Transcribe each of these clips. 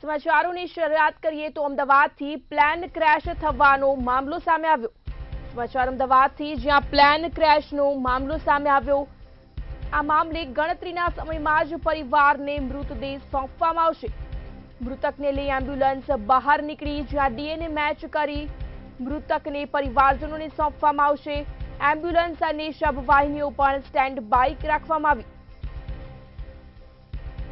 સમાચારોની શરૂઆત કરીએ તો અમદાવાદથી પ્લેન ક્રેશ થવાનો મામલો સામે આવ્યો। સમાચાર અમદાવાદથી, જ્યાં પ્લેન ક્રેશનો મામલો સામે આવ્યો। આ મામલે ગણતરીના સમયમાં જ પરિવારને મૃતદેહ સોંપવામાં આવશે। મૃતકને લઈ એમ્બ્યુલન્સ બહાર નીકળી, જ્યાં ડીએનએ મેચ કરી મૃતકને પરિવારજનોને સોંપવામાં આવશે। એમ્બ્યુલન્સ અને શબવાહિનીઓ પણ સ્ટેન્ડ બાય રાખવામાં આવી।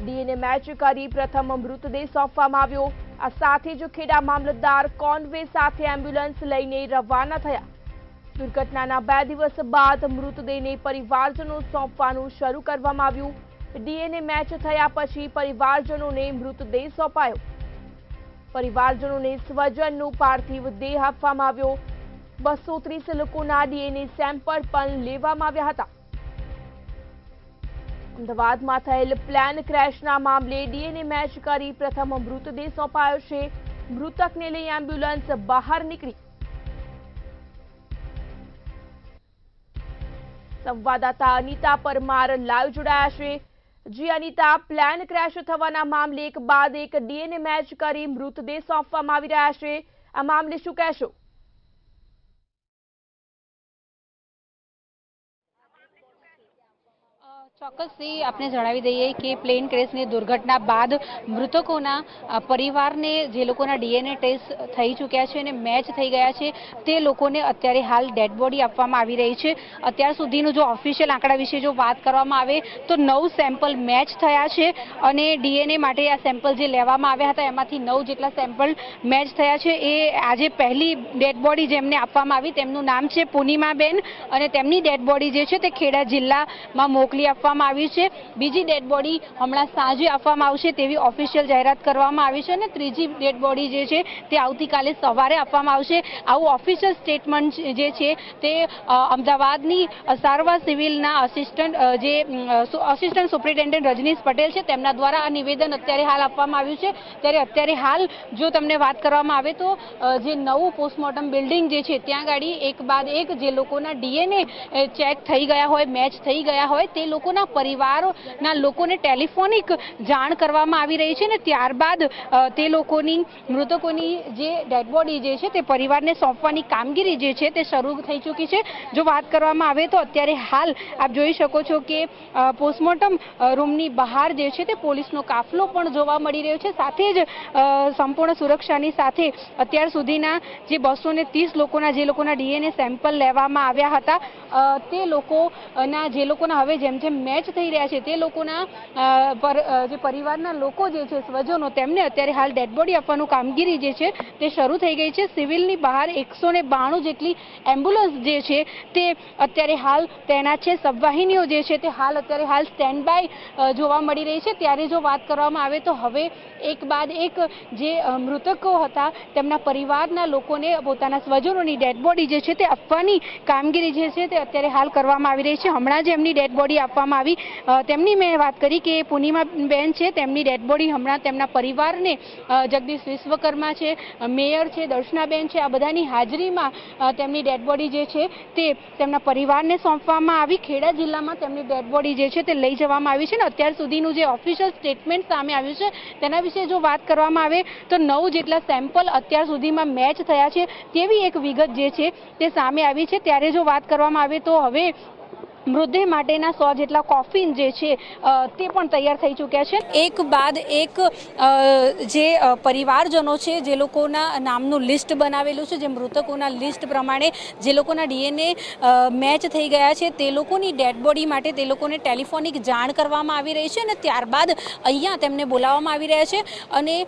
ડીએનએ મેચ કરી પ્રથમ મૃતદેહ સોંપવામાં આવ્યો। આ સાથે જ ખેડા મામલતદાર કોન્વે સાથે એમ્બ્યુલન્સ લઈને રવાના થયા। દુર્ઘટનાના 2 દિવસ બાદ મૃતદેહને પરિવારજનો સોંપવાનું શરૂ કરવામાં આવ્યું। ડીએનએ મેચ થયા પછી પરિવારજનોને મૃતદેહ સોંપાયો। પરિવારજનોને સ્વજનનો પાર્થિવ દેહ આપવામાં આવ્યો। 230 લોકોના ડીએનએ સેમ્પલ પણ લેવામાં આવ્યા હતા। અમદાવાદમાં થયેલ પ્લેન ક્રેશના મામલે ડીએનએ મેચ કરી પ્રથમ મૃતદેહ સોંપાયો છે। મૃતકને લઈ એમ્બ્યુલન્સ બહાર નીકળી। સંવાદદાતા અનિતા પરમાર લાઈવ જોડાયા છે। જી અનિતા, પ્લેન ક્રેશ થવાના મામલે એક બાદ એક ડીએનએ મેચ કરી મૃતદેહ સોંપવામાં આવી રહ્યા છે। આ મામલે શું કહેશો? ચોક્કસથી આપણે જણાવી દઈએ કે પ્લેન ક્રેશની દુર્ઘટના બાદ મૃતકોના પરિવારને જે લોકોના ડીએનએ ટેસ્ટ થઈ ચૂક્યા છે અને મેચ થઈ ગયા છે તે લોકોને અત્યારે હાલ ડેડ બોડી આપવામાં આવી રહી છે। અત્યાર સુધીનું જો ઓફિશિયલ આંકડા વિશે જો વાત કરવામાં આવે તો 9 સેમ્પલ મેચ થયા છે અને ડીએનએ માટે આ સેમ્પલ જે લેવામાં આવ્યા હતા એમાંથી 9 જેટલા સેમ્પલ મેચ થયા છે। એ આજે પહેલી ડેડ બોડી જેમને આપવામાં આવી તેમનું નામ છે પૂર્ણિમાબેન અને તેમની ડેડ બોડી જે છે તે ખેડા જિલ્લામાં મોકલી આપવામાં આવી છે। બીજી ડેડ બોડી હમણાં સાંજે આપવામાં આવશે તેવી ઓફિશિયલ જાહેરાત કરવામાં આવી છે અને ત્રીજી ડેડ બોડી જે છે તે આવતીકાલે સવારે આપવામાં આવશે। આવું ઓફિશિયલ સ્ટેટમેન્ટ જે છે તે અમદાવાદની સારવાર સિવિલના આસિસ્ટન્ટ સુપ્રિન્ટેન્ડન્ટ રજનીશ પટેલ છે તેમના દ્વારા આ નિવેદન અત્યારે હાલ આપવામાં આવ્યું છે। ત્યારે અત્યારે હાલ જો તમને વાત કરવામાં આવે તો જે નવું પોસ્ટમોર્ટમ બિલ્ડિંગ જે છે ત્યાં ગાડી એક બાદ એક જે લોકોના ડીએનએ ચેક થઈ ગયા હોય, મેચ થઈ ગયા હોય તે લોકોના પરિવારોના લોકોને ટેલિફોનિક જાણ કરવામાં આવી રહી છે ને ત્યારબાદ તે લોકોની મૃતકોની જે ડેડ બોડી જે છે તે પરિવારને સોંપવાની કામગીરી જે છે તે શરૂ થઈ ચૂકી છે। જો વાત કરવામાં આવે તો અત્યારે હાલ આપ જોઈ શકો છો કે પોસ્ટમોર્ટમ રૂમની બહાર જે છે તે પોલીસનો કાફલો પણ જોવા મળી રહ્યો છે। સાથે જ સંપૂર્ણ સુરક્ષાની સાથે અત્યાર સુધીના જે 230 લોકોના જે લોકોના ડીએનએ સેમ્પલ લેવામાં આવ્યા હતા તે લોકોના જે લોકોના હવે જેમ જેમ મેચ થઈ રહ્યા છે તે લોકોના જે પરિવારના લોકો જે છે સ્વજનો તેમને અત્યારે હાલ ડેડ બોડી આપવાનું કામગીરી જે છે તે શરૂ થઈ ગઈ છે। સિવિલની બહાર 192 જેટલી એમ્બ્યુલન્સ જે છે તે અત્યારે હાલ તૈનાત છે। સબવાહિનીઓ જે છે તે અત્યારે હાલ સ્ટેન્ડ બાય જોવા મળી રહી છે। ત્યારે જો વાત કરવામાં આવે તો હવે એક બાદ એક જે મૃતકો હતા તેમના પરિવારના લોકોને પોતાના સ્વજનોની ડેડ બોડી જે છે તે આપવાની કામગીરી જે છે તે અત્યારે હાલ કરવામાં આવી રહી છે। હમણાં જ એમની ડેડ બોડી આપવામાં આવી તેમની મેં વાત કરી કે પૂર્ણિમાબેન છે તેમની ડેડ બોડી હમણાં તેમના પરિવારને જગદીશ વિશ્વકર્મા છે, મેયર છે, દર્શનાબેન છે, આ બધાની હાજરીમાં તેમની ડેડ બોડી જે છે તે તેમના પરિવારને સોંપવામાં આવી। ખેડા જિલ્લામાં તેમની ડેડ બોડી જે છે તે લઈ જવામાં આવી છે અને અત્યાર સુધીનું જે ઓફિશિયલ સ્ટેટમેન્ટ સામે આવ્યું છે તેના વિશે જો વાત કરવામાં આવે તો 9 જેટલા સેમ્પલ અત્યાર સુધીમાં મેચ થયા છે તેવી એક વિગત જે છે તે સામે આવી છે। ત્યારે જો વાત કરવામાં આવે તો હવે મૃતદેહ માટેના 100 જેટલા કોફિન જે છે તે પણ તૈયાર થઈ ચૂક્યા છે। એક બાદ એક જે પરિવારજનો છે જે લોકોના નામનું લિસ્ટ બનાવેલું છે, જે મૃતકોના લિસ્ટ પ્રમાણે જે લોકોના ડીએનએ મેચ થઈ ગયા છે તે લોકોની ડેડ બોડી માટે તે લોકોને ટેલિફોનિક જાણ કરવામાં આવી રહી છે અને ત્યારબાદ અહીંયા તેમને બોલાવવામાં આવી રહ્યા છે। અને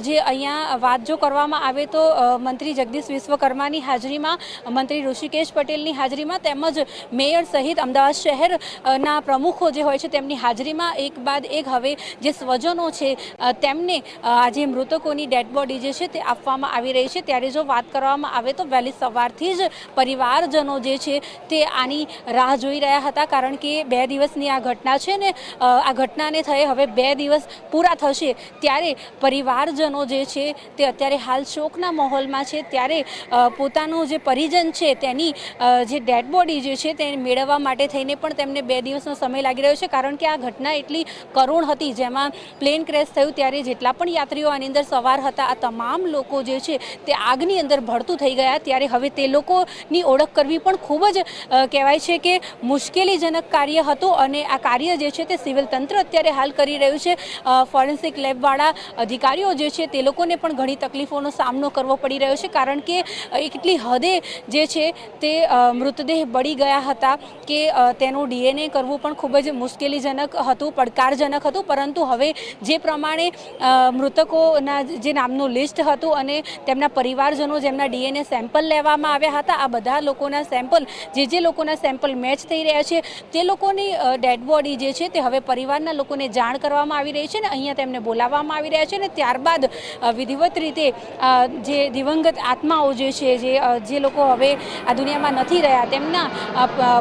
જે અહીંયા વાત જો કરવામાં આવે તો મંત્રી જગદીશ વિશ્વકર્માની હાજરીમાં, મંત્રી ઋષિકેશ પટેલની હાજરીમાં તેમજ મેયર સહિત અમદાવાદ શહેરના પ્રમુખો જે હોય છે તેમની હાજરીમાં એક બાદ એક હવે જે સ્વજનો છે તેમને આજે મૃતકોની ડેડ બોડી જે છે તે આપવામાં આવી રહી છે। ત્યારે જો વાત કરવામાં આવે તો વહેલી સવારથી જ પરિવારજનો જે છે તે આની રાહ જોઈ રહ્યા હતા કારણ કે 2 દિવસની આ ઘટના છે ને આ ઘટનાને થયે હવે 2 દિવસ પૂરા થશે ત્યારે પરિવારજનો જે છે તે અત્યારે હાલ શોકના માહોલમાં છે। ત્યારે પોતાનું જે પરિજન છે તેની જે ડેડ બોડી જે છે તે મેળવવા માટે થઈને પણ તેમને 2 દિવસનો સમય લાગી રહ્યો છે, કારણ કે આ ઘટના એટલી કરુણ હતી, જેમાં પ્લેન ક્રેશ થયું ત્યારે જેટલા પણ યાત્રીઓ આની અંદર સવાર હતા આ તમામ લોકો જે છે તે આગની અંદર ભળતું થઈ ગયા. ત્યારે હવે તે લોકોની ઓળખ કરવી પણ ખૂબ જ કહેવાય છે કે મુશ્કેલીજનક કાર્ય હતું, અને આ કાર્ય જે છે તે સિવિલ તંત્ર અત્યારે હાલ કરી રહ્યું છે. ફોરેન્સિક લેબવાળા અધિકારીઓ જે છે તે લોકોને પણ ઘણી તકલીફોનો સામનો કરવો પડી રહ્યો છે, કારણ કે એટલી હદે જે છે તે મૃતદેહ બળી ગયા હતા કે તેનું DNA કરવું પણ ખૂબ જ મુશ્કેલીજનક હતું, પડકારજનક હતું. પરંતુ હવે જે પ્રમાણે મૃતકોના જે નામનું લિસ્ટ હતું અને તેમના પરિવારજનો જેમના DNA સેમ્પલ લેવામાં આવ્યા હતા, આ બધા લોકોના સેમ્પલ જે લોકોના સેમ્પલ મેચ થઈ રહ્યા છે તે લોકોની ડેડ બોડી જે છે તે હવે પરિવારના લોકોને જાણ કરવામાં આવી રહી છે ને અહીંયા તેમને બોલાવવામાં આવી રહ્યા છે, અને ત્યારબાદ વિધિવત રીતે જે દિવંગત આત્માઓ જે છે જે લોકો હવે આ દુનિયામાં નથી રહ્યા તેમના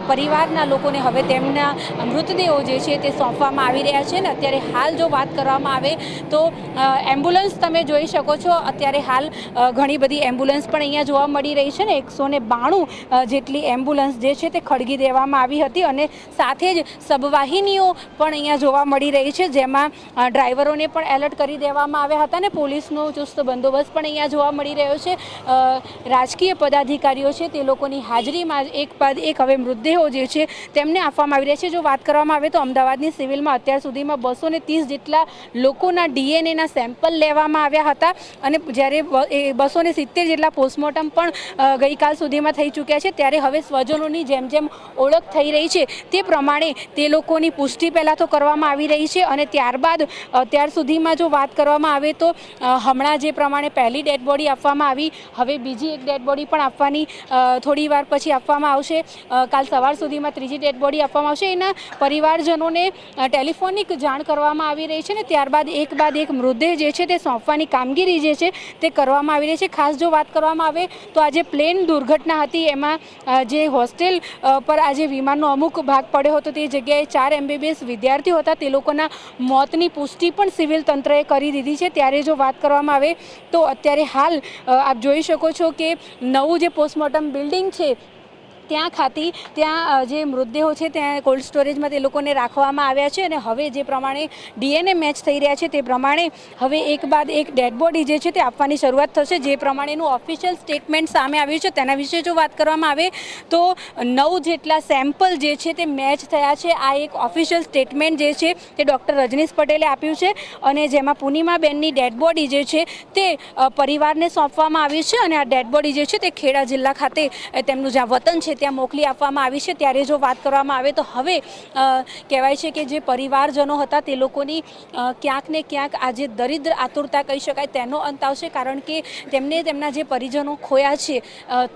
પરિવારના લોકોને હવે તેમના મૃતદેહો જે છે તે સોંપવામાં આવી રહ્યા છે. ને અત્યારે હાલ જો વાત કરવામાં આવે તો એમ્બ્યુલન્સ તમે જોઈ શકો છો, અત્યારે હાલ ઘણી બધી એમ્બ્યુલન્સ પણ અહીંયા જોવા મળી રહી છે ને 192 જેટલી એમ્બ્યુલન્સ જે છે તે ખડગી દેવામાં આવી હતી, અને સાથે જ સબવાહિનીઓ પણ અહીંયા જોવા મળી રહી છે, જેમાં ડ્રાઈવરોને પણ એલર્ટ કરી દેવામાં આવ્યા હતા, અને પોલીસનો ચુસ્ત બંદોબસ્ત પણ અહીંયા જોવા મળી રહ્યો છે. રાજકીય પદાધિકારીઓ છે તે લોકોની હાજરીમાં એક બાદ એક હવે મૃતદેહો જે છે તેમને આપવામાં આવી રહ્યા છે. જો વાત કરવામાં આવે તો અમદાવાદની સિવિલમાં અત્યાર સુધીમાં 230 જેટલા લોકોના DNAના સેમ્પલ લેવામાં આવ્યા હતા, અને જ્યારે 270 જેટલા પોસ્ટમોર્ટમ પણ ગઈકાલ સુધીમાં થઈ ચૂક્યા છે. ત્યારે હવે સ્વજનોની જેમ જેમ ઓળખ થઈ રહી છે તે પ્રમાણે તે લોકોની પુષ્ટિ પહેલાં તો કરવામાં આવી રહી છે, અને ત્યારબાદ અત્યાર સુધીમાં જો વાત કરવામાં આવે તો હમણાં જે પ્રમાણે પહેલી ડેડ બોડી આપવામાં આવી, હવે બીજી એક ડેડ બોડી પણ આપવાની થોડી વાર પછી આપવામાં આવશે. કાલ સવાર સુધીમાં ત્રીજી ડેડ બોડી આપવામાં આવશે. એના પરિવારજનોને ટેલિફોનિક જાણ કરવામાં આવી રહી છે, ને ત્યારબાદ એક બાદ એક મૃતદેહ જે છે તે સોંપવાની કામગીરી જે છે તે કરવામાં આવી રહી છે. ખાસ જો વાત કરવામાં આવે તો આજે પ્લેન દુર્ઘટના હતી, એમાં જે હોસ્ટેલ પર આજે વિમાનનો અમુક ભાગ પડ્યો હતો તે જગ્યાએ 4 MBBS વિદ્યાર્થીઓ હતા, તે લોકોના મોતની પુષ્ટિ પણ સિવિલ તંત્રએ કરી દીધી છે. ત્યારે જો વાત કરવામાં આવે તો અત્યારે હાલ આપ જોઈ શકો છો કે નવું જે પોસ્ટમોર્ટમ બિલ્ડિંગ છે ત્યાં જે મૃતદેહો છે ત્યાં કોલ્ડ સ્ટોરેજમાં તે લોકોને રાખવામાં આવ્યા છે, અને હવે જે પ્રમાણે DNA મેચ થઈ રહ્યા છે તે પ્રમાણે હવે એક બાદ એક ડેડ બોડી જે છે તે આપવાની શરૂઆત થશે. જે પ્રમાણેનું ઓફિશિયલ સ્ટેટમેન્ટ સામે આવ્યું છે તેના વિશે જો વાત કરવામાં આવે તો 9 જેટલા સેમ્પલ જે છે તે મેચ થયા છે. આ એક ઓફિશિયલ સ્ટેટમેન્ટ જે છે તે ડૉક્ટર રજનીશ પટેલે આપ્યું છે, અને જેમાં પૂર્ણિમાબેનની ડેડ બોડી જે છે તે પરિવારને સોંપવામાં આવી છે, અને આ ડેડ બોડી જે છે તે ખેડા જિલ્લા ખાતે તેમનું જ્યાં વતન છે ત્યાં મોકલી આપવામાં આવી છે. ત્યારે જો વાત કરવામાં આવે તો હવે કહેવાય છે કે જે પરિવારજનો હતા તે લોકોની ક્યાંક ને ક્યાંક આજે દરિદ્ર આતુરતા કહી શકાય તેનો અંત આવશે, કારણ કે તેમને તેમના જે પરિજનો ખોયા છે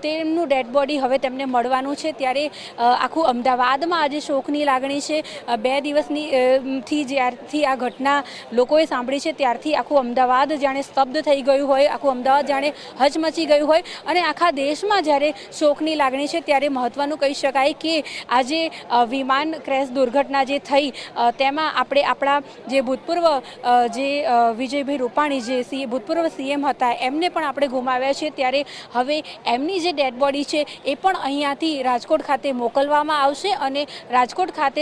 તેમનું ડેડ બોડી હવે તેમને મળવાનું છે. ત્યારે આખું અમદાવાદમાં આજે શોકની લાગણી છે. 2 દિવસથી જ્યારથી આ ઘટના લોકોએ સાંભળી છે ત્યારથી આખું અમદાવાદ જાણે સ્તબ્ધ થઈ ગયું હોય, આખું અમદાવાદ જાણે હચમચી ગયું હોય, અને આખા દેશમાં જ્યારે શોકની લાગણી છે ત્યારે મહત્વનું કહી શકાય કે આજે વિમાન ક્રેશ દુર્ઘટના જે થઈ તેમાં આપણે આપણા જે ભૂતપૂર્વ જે વિજયભાઈ રૂપાણી જે ભૂતપૂર્વ CM હતા એમને પણ આપણે ગુમાવ્યા છે. ત્યારે હવે એમની જે ડેડ બોડી છે એ પણ અહીંયાથી રાજકોટ ખાતે મોકલવામાં આવશે, અને રાજકોટ ખાતે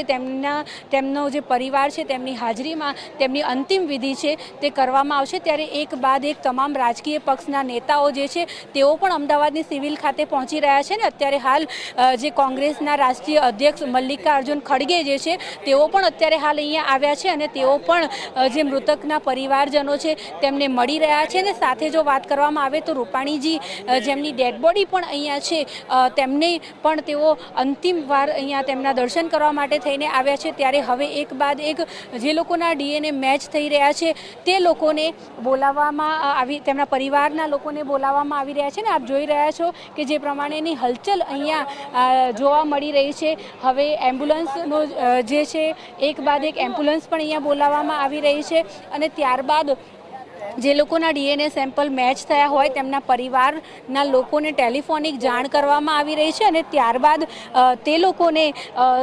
તેમનો જે પરિવાર છે તેમની હાજરીમાં તેમની અંતિમ વિધિ છે તે કરવામાં આવશે. ત્યારે એક બાદ એક તમામ રાજકીય પક્ષના નેતાઓ જે છે તેઓ પણ અમદાવાદની સિવિલ ખાતે પહોંચી રહ્યા છે, ને અત્યારે હાલ જે કોંગ્રેસના રાષ્ટ્રીય અધ્યક્ષ મલ્લિકાર્જુન ખડગે જે છે તેઓ પણ અત્યારે હાલ અહીંયા આવ્યા છે, અને તેઓ પણ જે મૃતકના પરિવારજનો છે તેમને મળી રહ્યા છે. અને સાથે જો વાત કરવામાં આવે તો રૂપાણીજી જેમની ડેડ બોડી પણ અહીંયા છે તેમને પણ તેઓ અંતિમ વાર અહીંયા તેમના દર્શન કરવા માટે થઈને આવ્યા છે. ત્યારે હવે એક બાદ એક જે લોકોના DNA મેચ થઈ રહ્યા છે તે લોકોને બોલાવવામાં આવી, તેમના પરિવારના લોકોને બોલાવવામાં આવી રહ્યા છે, ને આપ જોઈ રહ્યા છો કે જે પ્રમાણેની હલચલ અહીંયા જોવા મળી રહી છે. હવે એમ્બ્યુલન્સનો જે છે એક બાદ એક એમ્બ્યુલન્સ પણ અહીંયા બોલાવવામાં આવી રહી છે, અને ત્યારબાદ જે લોકોના ડીએનએ સેમ્પલ મેચ થયા હોય તેમના પરિવારના લોકોને ટેલિફોનિક જાણ કરવામાં આવી રહી છે અને ત્યારબાદ તે લોકોને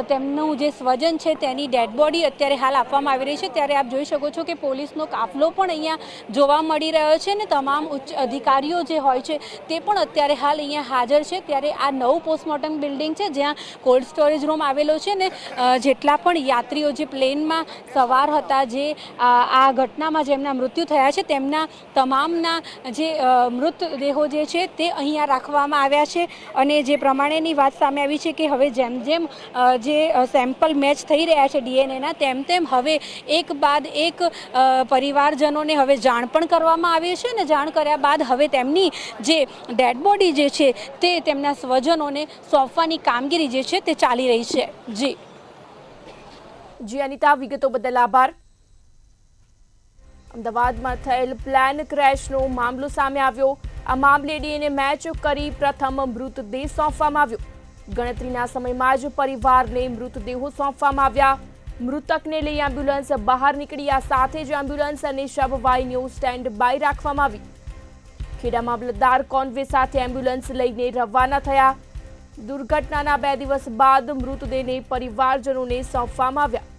તેમનું જે સ્વજન છે તેની ડેડ બોડી અત્યારે હાલ આપવામાં આવી રહી છે। ત્યારે આપ જોઈ શકો છો કે પોલીસનો કાફલો પણ અહીંયા જોવા મળી રહ્યો છે અને તમામ ઉચ્ચ અધિકારીઓ જે હોય છે તે પણ અત્યારે હાલ અહીંયા હાજર છે। ત્યારે આ નવું પોસ્ટમોર્ટમ બિલ્ડિંગ છે જ્યાં કોલ્ડ સ્ટોરેજ રૂમ આવેલો છે ને જેટલા પણ યાત્રીઓ જે પ્લેનમાં સવાર હતા, જે આ ઘટનામાં જેમના મૃત્યુ થયા છે તેમના તમામના જે મૃતદેહો જે છે તે અહીંયા રાખવામાં આવ્યા છે। અને જે પ્રમાણેની વાત સામે આવી છે કે હવે જેમ જેમ જે સેમ્પલ મેચ થઈ રહ્યા છે ડીએનએના તેમ તેમ હવે એક બાદ એક પરિવારજનોને હવે જાણ પણ કરવામાં આવી છે અને જાણ કર્યા બાદ હવે તેમની જે ડેડ બોડી જે છે તે તેમના સ્વજનોને સોંપવાની કામગીરી જે છે તે ચાલી રહી છે। જી અનિતા, વિગતો બદલ આભાર। અમદાવાદમાં થયેલ પ્લેન ક્રેશનો મામલો સામે આવ્યો। આ મામલે ડીએનએ મેચ કરી પ્રથમ મૃતદેહ સોંપવામાં આવ્યો। ગણતરીના સમયમાં જ પરિવારને મૃતદેહો સોંપવામાં આવ્યા। મૃતકને લઈ એમ્બ્યુલન્સ બહાર નીકળી। આ સાથે જ એમ્બ્યુલન્સ અને શવવાહિનીઓ સ્ટેન્ડ બાય રાખવામાં આવી। ખેડા મામલતદાર કોન્વે સાથે એમ્બ્યુલન્સ લઈને રવાના થયા। દુર્ઘટનાના 2 દિવસ બાદ મૃતદેહને પરિવારજનોને સોંપવામાં આવ્યા।